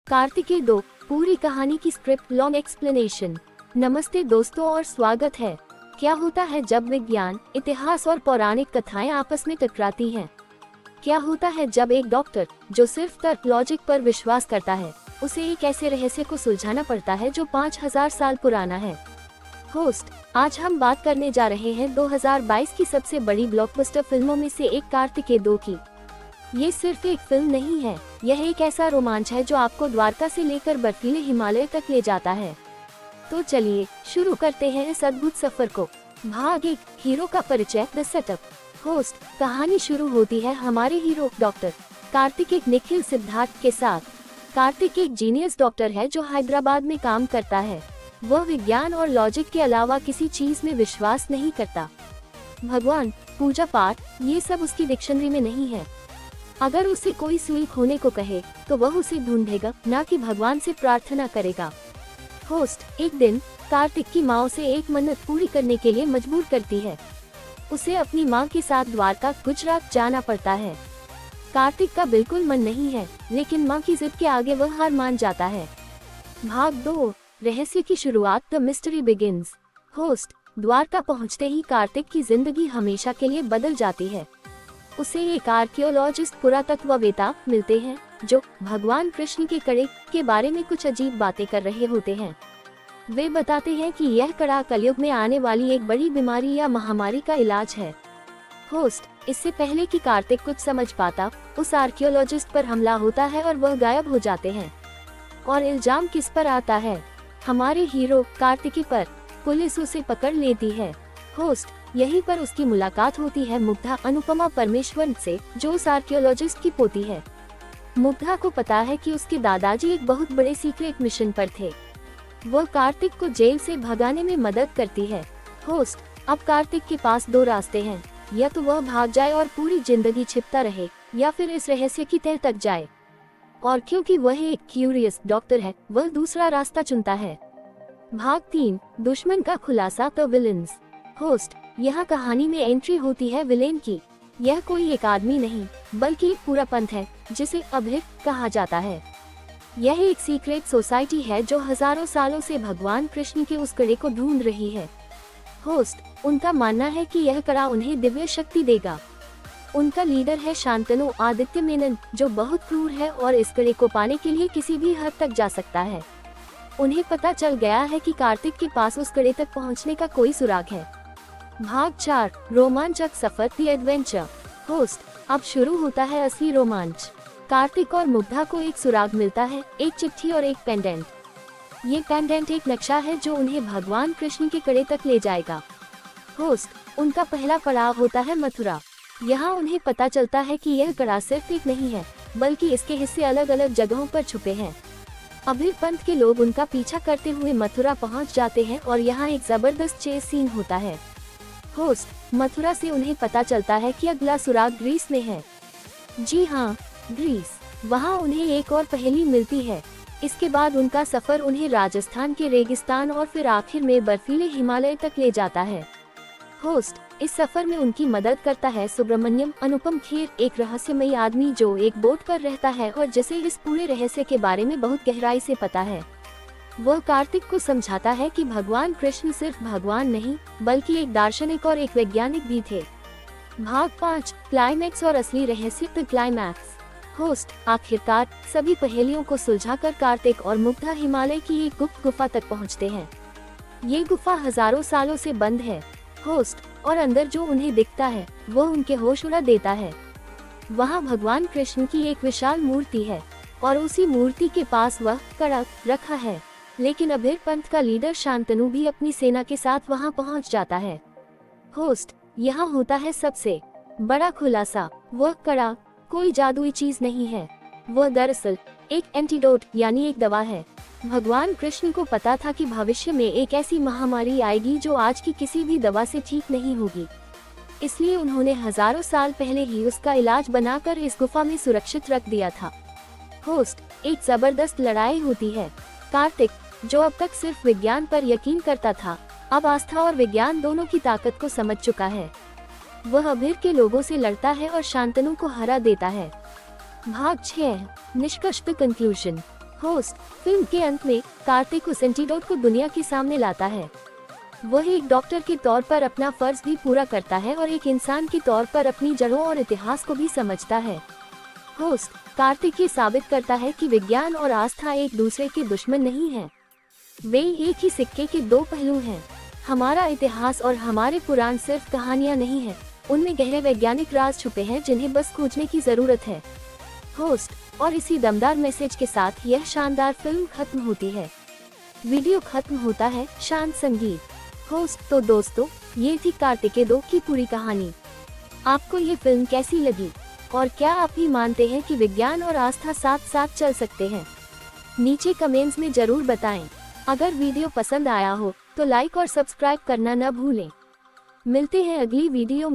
कार्तिकेय 2 पूरी कहानी की स्क्रिप्ट लॉन्ग एक्सप्लेनेशन। नमस्ते दोस्तों और स्वागत है। क्या होता है जब विज्ञान, इतिहास और पौराणिक कथाएं आपस में टकराती हैं? क्या होता है जब एक डॉक्टर जो सिर्फ तर्क लॉजिक पर विश्वास करता है, उसे एक ऐसे रहस्य को सुलझाना पड़ता है जो 5000 साल पुराना है? होस्ट, आज हम बात करने जा रहे हैं 2022 की सबसे बड़ी ब्लॉकबस्टर फिल्मों में से एक कार्तिकेय 2 की। ये सिर्फ एक फिल्म नहीं है, यह एक ऐसा रोमांच है जो आपको द्वारका से लेकर बर्फीले हिमालय तक ले जाता है। तो चलिए शुरू करते हैं इस अद्भुत सफर को। भाग 1, हीरो का परिचय, द सेटअप। होस्ट, कहानी शुरू होती है हमारे हीरो डॉक्टर कार्तिक एक निखिल सिद्धार्थ के साथ। कार्तिक एक जीनियस डॉक्टर है जो हैदराबाद में काम करता है। वह विज्ञान और लॉजिक के अलावा किसी चीज में विश्वास नहीं करता। भगवान, पूजा पाठ, ये सब उसकी डिक्शनरी में नहीं है। अगर उसे कोई सुई खोने को कहे तो वह उसे ढूंढेगा, ना कि भगवान से प्रार्थना करेगा। होस्ट, एक दिन कार्तिक की माँ उसे एक मन्नत पूरी करने के लिए मजबूर करती है। उसे अपनी माँ के साथ द्वारका, गुजरात जाना पड़ता है। कार्तिक का बिल्कुल मन नहीं है, लेकिन माँ की जिद के आगे वह हार मान जाता है। भाग 2, रहस्य की शुरुआत, the mystery begins. Host, Dwarka पहुँचते ही कार्तिक की जिंदगी हमेशा के लिए बदल जाती है। उसे एक आर्कियोलॉजिस्ट, पुरातत्ववेता मिलते हैं जो भगवान कृष्ण के कड़े के बारे में कुछ अजीब बातें कर रहे होते हैं। वे बताते हैं कि यह कड़ा कलयुग में आने वाली एक बड़ी बीमारी या महामारी का इलाज है। होस्ट, इससे पहले कि कार्तिक कुछ समझ पाता, उस आर्कियोलॉजिस्ट पर हमला होता है और वह गायब हो जाते हैं। और इल्जाम किस पर आता है? हमारे हीरो कार्तिक पर। पुलिस उसे पकड़ लेती है। होस्ट, यहीं पर उसकी मुलाकात होती है मुग्धा अनुपमा परमेश्वरन से, जो उस आर्कियोलॉजिस्ट की पोती है। मुग्धा को पता है कि उसके दादाजी एक बहुत बड़े सीक्रेट मिशन पर थे। वह कार्तिक को जेल से भगाने में मदद करती है। होस्ट, अब कार्तिक के पास दो रास्ते हैं, या तो वह भाग जाए और पूरी जिंदगी छिपता रहे, या फिर इस रहस्य की तह तक जाए। और क्योंकि वह एक क्यूरियस डॉक्टर है, वह दूसरा रास्ता चुनता है। भाग 3, दुश्मन का खुलासा, द विलेन्स। होस्ट, यहाँ कहानी में एंट्री होती है विलेन की। यह कोई एक आदमी नहीं, बल्कि एक पूरा पंथ है जिसे अभिक्त कहा जाता है। यह एक सीक्रेट सोसाइटी है जो हजारों सालों से भगवान कृष्ण के उस कड़े को ढूंढ रही है। होस्ट, उनका मानना है कि यह कड़ा उन्हें दिव्य शक्ति देगा। उनका लीडर है शांतनु आदित्य मेनन, जो बहुत क्रूर है और इस कड़े को पाने के लिए किसी भी हद तक जा सकता है। उन्हें पता चल गया है कि कार्तिक के पास उस कड़े तक पहुँचने का कोई सुराग है। भाग 4, रोमांचक सफर, द एडवेंचर। होस्ट, अब शुरू होता है असली रोमांच। कार्तिक और मुग्धा को एक सुराग मिलता है, एक चिट्ठी और एक पेंडेंट। ये पेंडेंट एक नक्शा है जो उन्हें भगवान कृष्ण के कड़े तक ले जाएगा। होस्ट, उनका पहला पड़ाव होता है मथुरा। यहाँ उन्हें पता चलता है कि यह कड़ा सिर्फ एक नहीं है, बल्कि इसके हिस्से अलग अलग जगहों पर छुपे हैं। अभिर पंथ के लोग उनका पीछा करते हुए मथुरा पहुँच जाते हैं और यहाँ एक जबरदस्त चेस सीन होता है। होस्ट, मथुरा से उन्हें पता चलता है कि अगला सुराग ग्रीस में है। जी हाँ, ग्रीस। वहाँ उन्हें एक और पहेली मिलती है। इसके बाद उनका सफर उन्हें राजस्थान के रेगिस्तान और फिर आखिर में बर्फीले हिमालय तक ले जाता है। होस्ट, इस सफर में उनकी मदद करता है सुब्रमण्यम अनुपम खेर, एक रहस्यमयी आदमी जो एक बोट पर रहता है और जिसे इस पूरे रहस्य के बारे में बहुत गहराई से पता है। वह कार्तिक को समझाता है कि भगवान कृष्ण सिर्फ भगवान नहीं, बल्कि एक दार्शनिक और एक वैज्ञानिक भी थे। भाग 5, क्लाइमैक्स और असली रहस्य, द क्लाइमैक्स। होस्ट, आखिरकार सभी पहेलियों को सुलझाकर कार्तिक और मुग्धा हिमालय की एक गुप्त गुफा तक पहुंचते हैं। ये गुफा हजारों सालों से बंद है। होस्ट, और अंदर जो उन्हें दिखता है वह उनके होश उड़ा देता है। वहाँ भगवान कृष्ण की एक विशाल मूर्ति है और उसी मूर्ति के पास वह कड़ा रखा है। लेकिन अभिर पंथ का लीडर शांतनु भी अपनी सेना के साथ वहां पहुंच जाता है। होस्ट, यहाँ होता है सबसे बड़ा खुलासा। वह कड़ा कोई जादुई चीज नहीं है, वह दरअसल एक एंटीडोट यानी एक दवा है। भगवान कृष्ण को पता था कि भविष्य में एक ऐसी महामारी आएगी जो आज की किसी भी दवा से ठीक नहीं होगी। इसलिए उन्होंने हजारों साल पहले ही उसका इलाज बनाकर इस गुफा में सुरक्षित रख दिया था। होस्ट, एक जबरदस्त लड़ाई होती है। कार्तिक, जो अब तक सिर्फ विज्ञान पर यकीन करता था, अब आस्था और विज्ञान दोनों की ताकत को समझ चुका है। वह अभिर के लोगों से लड़ता है और शांतनु को हरा देता है। भाग 6, निष्कर्ष, कंक्लूजन। होस्ट फिल्म के अंत में कार्तिक उस एंटीडोट को दुनिया के सामने लाता है। वह एक डॉक्टर के तौर पर अपना फर्ज भी पूरा करता है और एक इंसान के तौर पर अपनी जड़ों और इतिहास को भी समझता है। होस्ट कार्तिक ये साबित करता है कि विज्ञान और आस्था एक दूसरे के दुश्मन नहीं हैं। वे एक ही सिक्के के दो पहलू हैं। हमारा इतिहास और हमारे पुराण सिर्फ कहानियां नहीं है, उनमें गहरे वैज्ञानिक राज छुपे हैं जिन्हें बस खोजने की जरूरत है। होस्ट और इसी दमदार मैसेज के साथ यह शानदार फिल्म खत्म होती है। वीडियो खत्म होता है शांत संगीत। होस्ट तो दोस्तों, ये थी कार्तिकेय 2 की पूरी कहानी। आपको ये फिल्म कैसी लगी और क्या आप भी मानते हैं कि विज्ञान और आस्था साथ साथ चल सकते हैं? नीचे कमेंट्स में जरूर बताएं। अगर वीडियो पसंद आया हो तो लाइक और सब्सक्राइब करना न भूलें। मिलते हैं अगली वीडियो में।